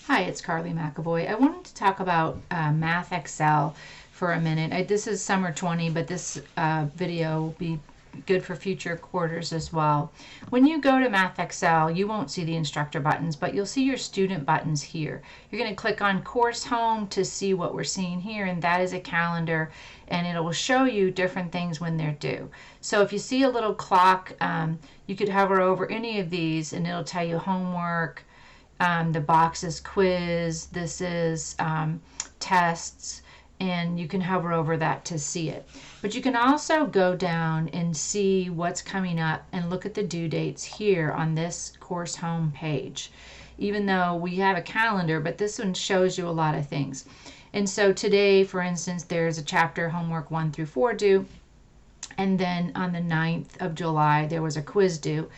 Hi, it's Carly McAvoy. I wanted to talk about Mathxl for a minute. This is summer 20, but this video will be good for future quarters as well. When you go to Mathxl, you won't see the instructor buttons, but you'll see your student buttons here. You're going to click on Course Home to see what we're seeing here, and that is a calendar, and it will show you different things when they're due. So if you see a little clock, you could hover over any of these, and it'll tell you homework. The box is quiz, this is tests, and you can hover over that to see it. But you can also go down and see what's coming up and look at the due dates here on this course home page. Even though we have a calendar, but this one shows you a lot of things. And so today, for instance, there's a chapter homework 1 through 4 due, and then on the 9th of July there was a quiz due,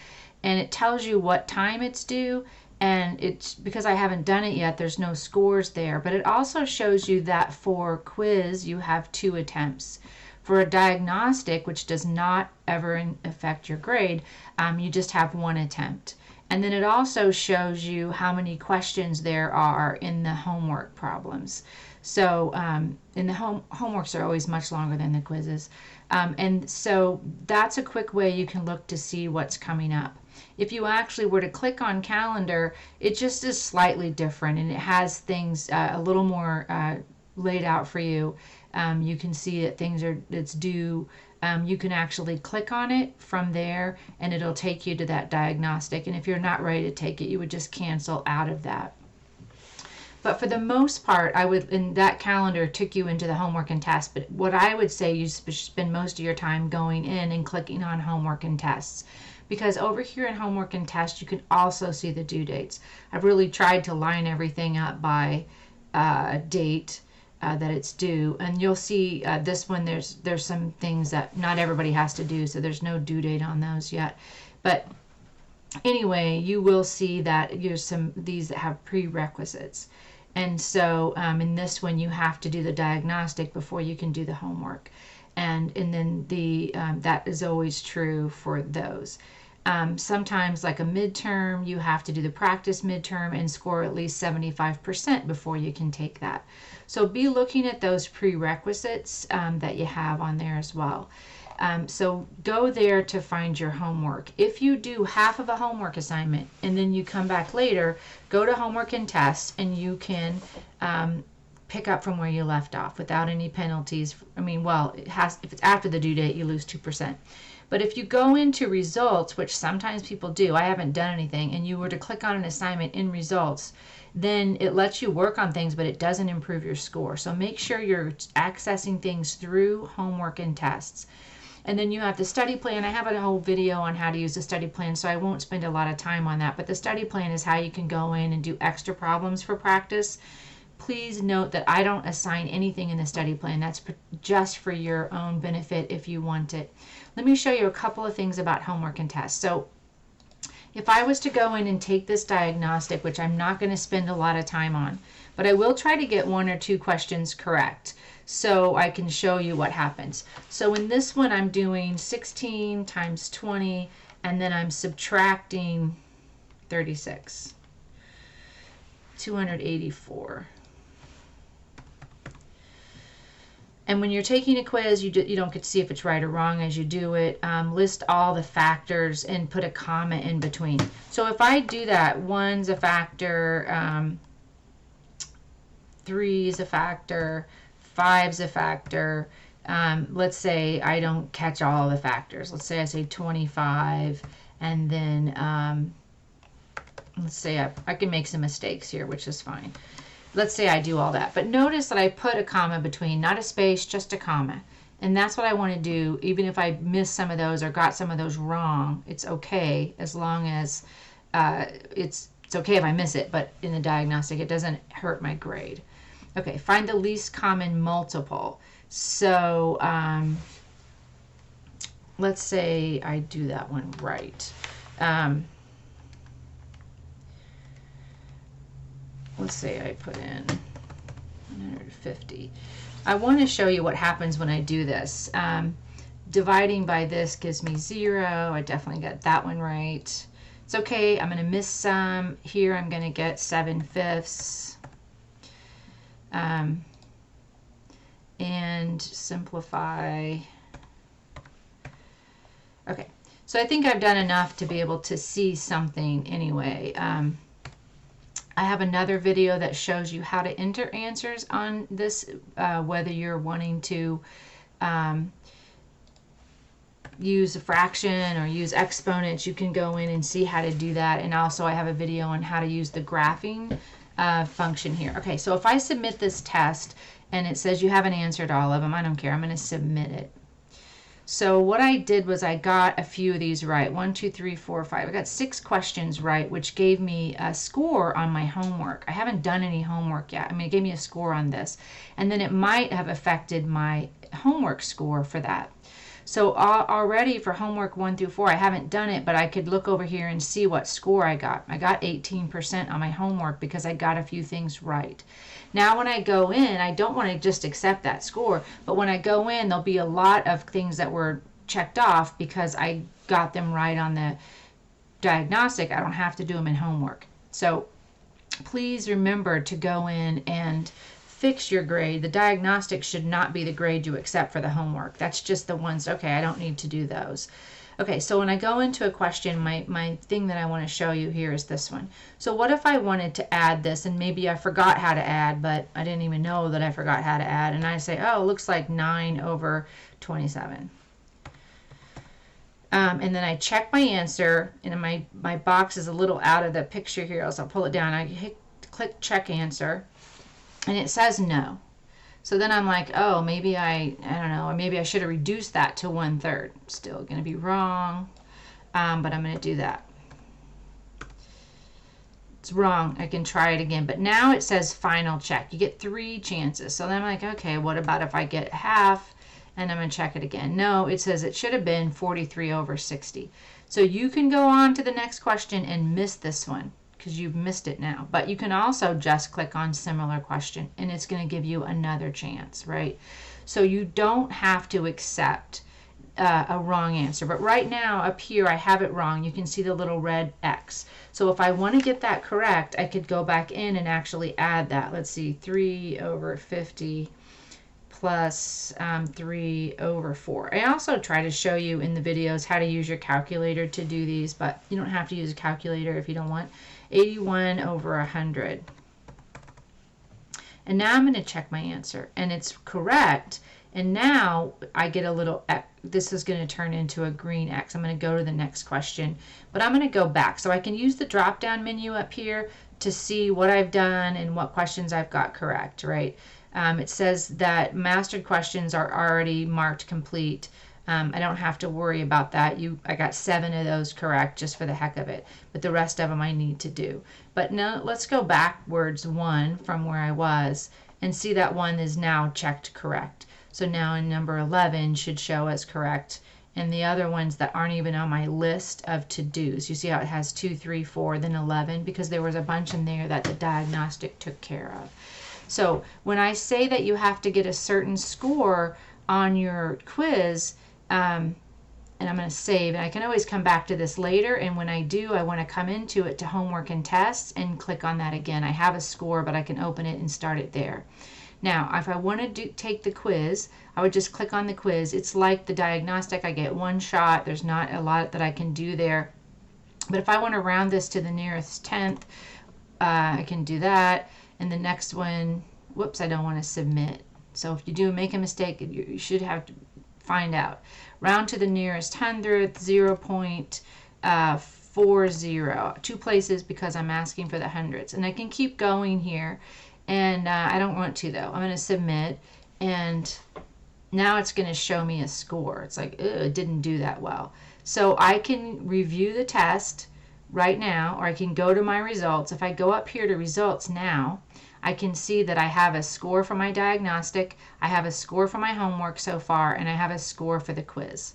and it tells you what time it's due. And it's because I haven't done it yet, there's no scores there, but it also shows you that for quiz you have 2 attempts. For a diagnostic, which does not ever affect your grade, you just have 1 attempt. And then it also shows you how many questions there are in the homework problems. So in the homeworks are always much longer than the quizzes. And so that's a quick way you can look to see what's coming up. If you actually were to click on calendar, it just is slightly different, and it has things a little more laid out for you. You can see that it's due. You can actually click on it from there, and it'll take you to that diagnostic. And if you're not ready to take it, you would just cancel out of that. But for the most part, in that calendar took you into the homework and tests. But what I would say, you spend most of your time going in and clicking on homework and tests. Because over here in homework and tests, you can also see the due dates. I've really tried to line everything up by date that it's due. And you'll see this one, there's some things that not everybody has to do, so there's no due date on those yet. But anyway, you will see that there's these that have prerequisites. And so in this one, you have to do the diagnostic before you can do the homework. And then that is always true for those. Sometimes, like a midterm, you have to do the practice midterm and score at least 75% before you can take that. So be looking at those prerequisites that you have on there as well. So go there to find your homework. If you do half of a homework assignment and then you come back later, go to homework and tests, and you can pick up from where you left off without any penalties. I mean, well, if it's after the due date, you lose 2%. But if you go into results, which sometimes people do, I haven't done anything, and you were to click on an assignment in results, then it lets you work on things, but it doesn't improve your score. So make sure you're accessing things through homework and tests. And then you have the study plan. I have a whole video on how to use the study plan, so I won't spend a lot of time on that. But the study plan is how you can go in and do extra problems for practice. Please note that I don't assign anything in the study plan. That's just for your own benefit if you want it. Let me show you a couple of things about homework and tests. So if I was to go in and take this diagnostic, which I'm not going to spend a lot of time on, but I will try to get 1 or 2 questions correct so I can show you what happens. So in this one, I'm doing 16 times 20, and then I'm subtracting 36. 284. And when you're taking a quiz, you don't get to see if it's right or wrong as you do it. List all the factors and put a comma in between. So if I do that, 1's a factor, 3's a factor, 5's a factor. Let's say I don't catch all the factors. Let's say I say 25, and then let's say I can make some mistakes here, which is fine. Let's say I do all that. But notice that I put a comma between, not a space, just a comma. And that's what I want to do. Even if I miss some of those or got some of those wrong, it's okay, as long as it's okay if I miss it, but in the diagnostic, it doesn't hurt my grade. Okay, find the least common multiple. So let's say I do that one right. Let's say I put in 150. I want to show you what happens when I do this. Dividing by this gives me 0. I definitely got that one right. It's okay. I'm going to miss some. Here I'm going to get 7/5. And simplify. Okay, so I think I've done enough to be able to see something anyway. I have another video that shows you how to enter answers on this, whether you're wanting to use a fraction or use exponents. You can go in and see how to do that. And also I have a video on how to use the graphing function here. Okay, so if I submit this test and it says you haven't answered all of them, I don't care. I'm going to submit it. So what I did was I got a few of these right. 1, 2, 3, 4, 5. I got 6 questions right, which gave me a score on my homework. I haven't done any homework yet. I mean, it gave me a score on this. And then it might have affected my homework score for that. So already for homework 1 through 4, I haven't done it, but I could look over here and see what score I got. I got 18% on my homework because I got a few things right. Now when I go in, I don't want to just accept that score, but when I go in, there'll be a lot of things that were checked off because I got them right on the diagnostic. I don't have to do them in homework. So please remember to go in and fix your grade. The diagnostic should not be the grade you accept for the homework. That's just the ones, okay, I don't need to do those. Okay, so when I go into a question, my thing that I want to show you here is this one. So what if I wanted to add this, and maybe I forgot how to add, but I didn't even know that I forgot how to add, and I say, oh, it looks like 9/27. And then I check my answer, and my box is a little out of the picture here, so I'll pull it down. I click check answer, and it says no. So then I'm like, oh, maybe I don't know, or maybe I should have reduced that to 1/3. Still going to be wrong, but I'm going to do that. It's wrong. I can try it again. But now it says final check. You get 3 chances. So then I'm like, okay, what about if I get half? And I'm going to check it again. No, it says it should have been 43/60. So you can go on to the next question and miss this one, because you've missed it now. But you can also just click on similar question and it's going to give you another chance, right? So you don't have to accept a wrong answer. But right now up here I have it wrong. You can see the little red X. So if I want to get that correct, I could go back in and actually add that. Let's see, 3/50 plus 3/4. I also try to show you in the videos how to use your calculator to do these, but you don't have to use a calculator if you don't want. 81/100. And now I'm going to check my answer, and it's correct. And now I get a little X. This is going to turn into a green X. I'm going to go to the next question, but I'm going to go back. So I can use the drop down menu up here to see what I've done and what questions I've got correct, right? It says that mastered questions are already marked complete. I don't have to worry about that. I got 7 of those correct just for the heck of it, but the rest of them I need to do. But now let's go backwards 1 from where I was and see that 1 is now checked correct. So now in number 11 should show as correct, and the other ones that aren't even on my list of to-dos. You see how it has 2, 3, 4, then 11, because there was a bunch in there that the diagnostic took care of. So when I say that you have to get a certain score on your quiz, and I'm going to save, and I can always come back to this later, and when I do, I want to come into it to homework and tests and click on that again. I have a score, but I can open it and start it there. Now, if I want to take the quiz, I would just click on the quiz. It's like the diagnostic. I get 1 shot. There's not a lot that I can do there. But if I want to round this to the nearest 10th, I can do that. And the next one, whoops, I don't want to submit. So if you do make a mistake, you should have to find out. Round to the nearest 100th, 0.40. 2 places because I'm asking for the hundreds. And I can keep going here. And I don't want to, though. I'm going to submit. And now it's going to show me a score. It's like, it didn't do that well. So I can review the test right now, or I can go to my results. If I go up here to results now, I can see that I have a score for my diagnostic, I have a score for my homework so far, and I have a score for the quiz.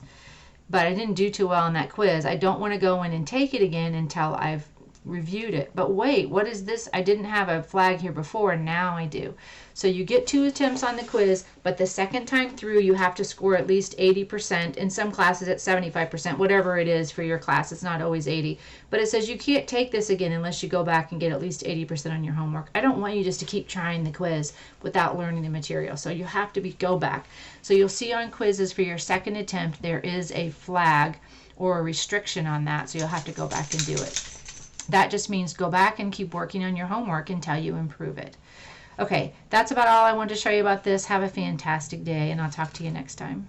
But I didn't do too well on that quiz. I don't want to go in and take it again until I've reviewed it. But wait, what is this? I didn't have a flag here before, and now I do. So you get 2 attempts on the quiz, but the second time through you have to score at least 80%. In some classes it's 75%, whatever it is for your class. It's not always 80. But it says you can't take this again unless you go back and get at least 80% on your homework. I don't want you just to keep trying the quiz without learning the material. So you have to go back. So you'll see on quizzes for your second attempt there is a flag or a restriction on that. So you'll have to go back and do it. That just means go back and keep working on your homework until you improve it. Okay, that's about all I wanted to show you about this. Have a fantastic day, and I'll talk to you next time.